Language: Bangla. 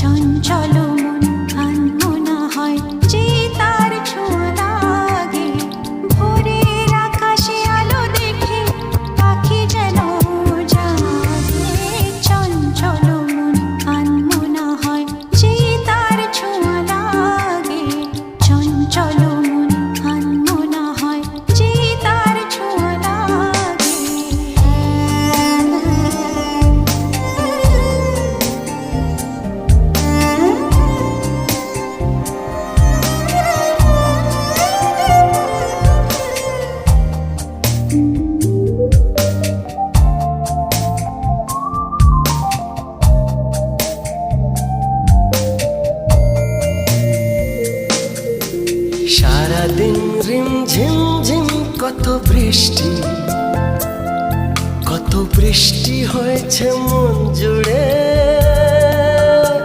চঞ্চল মন আনমনা হয় যে তার ছোঁয়া লাগে। ভোরের আকাশে আলো দেখে পাখি যেন জাগে। চঞ্চল মন আনমনা হয় যে তার ছোঁয়া লাগে। চঞ্চল মন আনমনা হয় যে তার ছোঁয়া লাগে। সারাদিন রিম ঝিম ঝিম কত বৃষ্টি, কত বৃষ্টি হয়েছে মন জুড়ে।